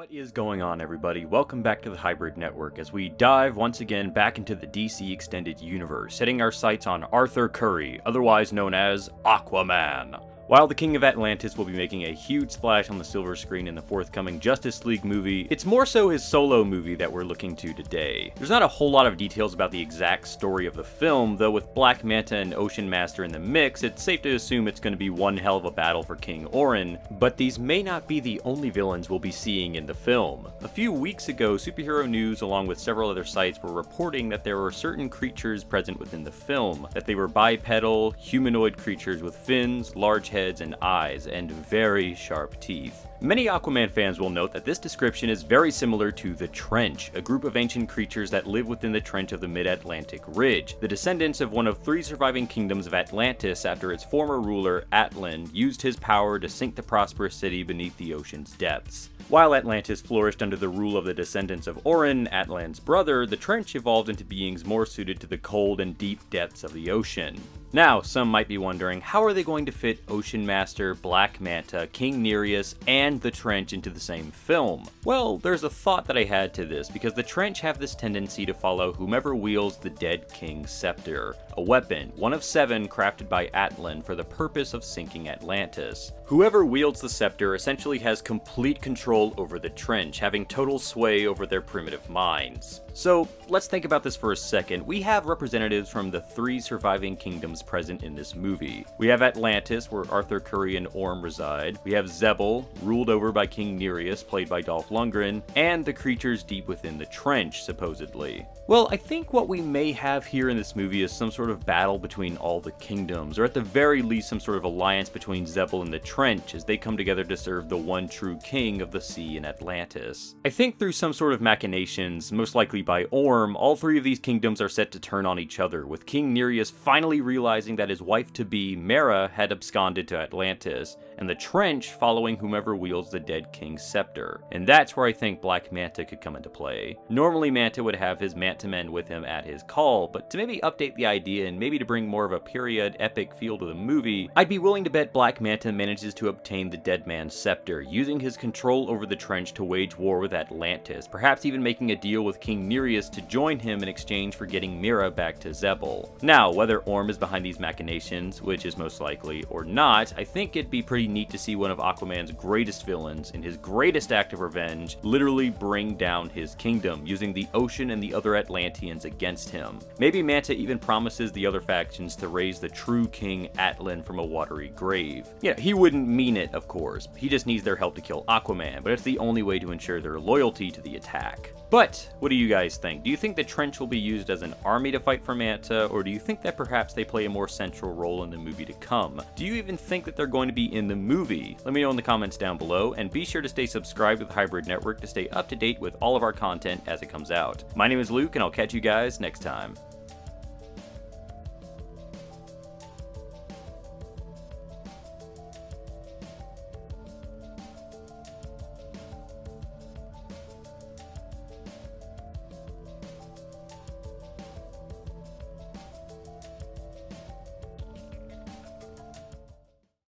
What is going on, everybody? Welcome back to the Hybrid Network as we dive once again back into the DC Extended Universe, setting our sights on Arthur Curry, otherwise known as Aquaman. While the King of Atlantis will be making a huge splash on the silver screen in the forthcoming Justice League movie, it's more so his solo movie that we're looking to today. There's not a whole lot of details about the exact story of the film, though with Black Manta and Ocean Master in the mix, it's safe to assume it's going to be one hell of a battle for King Orin, but these may not be the only villains we'll be seeing in the film. A few weeks ago, Superhero News along with several other sites were reporting that there were certain creatures present within the film, that they were bipedal, humanoid creatures with fins, large heads and eyes, and very sharp teeth. Many Aquaman fans will note that this description is very similar to the Trench, a group of ancient creatures that live within the trench of the Mid-Atlantic Ridge, the descendants of one of three surviving kingdoms of Atlantis after its former ruler, Atlan, used his power to sink the prosperous city beneath the ocean's depths. While Atlantis flourished under the rule of the descendants of Orin, Atlan's brother, the Trench evolved into beings more suited to the cold and deep depths of the ocean. Now, some might be wondering, how are they going to fit Ocean Master, Black Manta, King Nereus, and the Trench into the same film? Well, there's a thought that I had to this, because the Trench have this tendency to follow whomever wields the dead king's scepter, a weapon, one of 7 crafted by Atlan for the purpose of sinking Atlantis. Whoever wields the scepter essentially has complete control over the Trench, having total sway over their primitive minds. So, let's think about this for a second. We have representatives from the 3 surviving kingdoms present in this movie. We have Atlantis, where Arthur Curry and Orm reside. We have Zebul, ruled over by King Nereus, played by Dolph Lundgren, and the creatures deep within the Trench, supposedly. Well, I think what we may have here in this movie is some sort of battle between all the kingdoms, or at the very least some sort of alliance between Zebul and the Trench as they come together to serve the one true king of the sea in Atlantis. I think through some sort of machinations, most likely by Orm, all 3 of these kingdoms are set to turn on each other, with King Nereus finally realizing that his wife-to-be, Mera, had absconded to Atlantis, and the Trench following whomever wields the dead king's scepter. And that's where I think Black Manta could come into play. Normally Manta would have his Manta-men with him at his call, but to maybe update the idea and maybe to bring more of a period epic feel to the movie, I'd be willing to bet Black Manta manages to obtain the dead man's scepter, using his control over the Trench to wage war with Atlantis, perhaps even making a deal with King Nereus to join him in exchange for getting Mera back to Zebul. Now, whether Orm is behind these machinations, which is most likely, or not, I think it'd be pretty neat to see one of Aquaman's greatest villains, in his greatest act of revenge, literally bring down his kingdom, using the ocean and the other Atlanteans against him. Maybe Manta even promises the other factions to raise the true King Atlan from a watery grave. Yeah, he wouldn't mean it, of course. He just needs their help to kill Aquaman, but it's the only way to ensure their loyalty to the attack. But, what do you guys think? Do you think the Trench will be used as an army to fight for Manta, or do you think that perhaps they play a more central role in the movie to come? Do you even think that they're going to be in the movie? Let me know in the comments down below, and be sure to stay subscribed to the Hybrid Network to stay up to date with all of our content as it comes out. My name is Luke, and I'll catch you guys next time.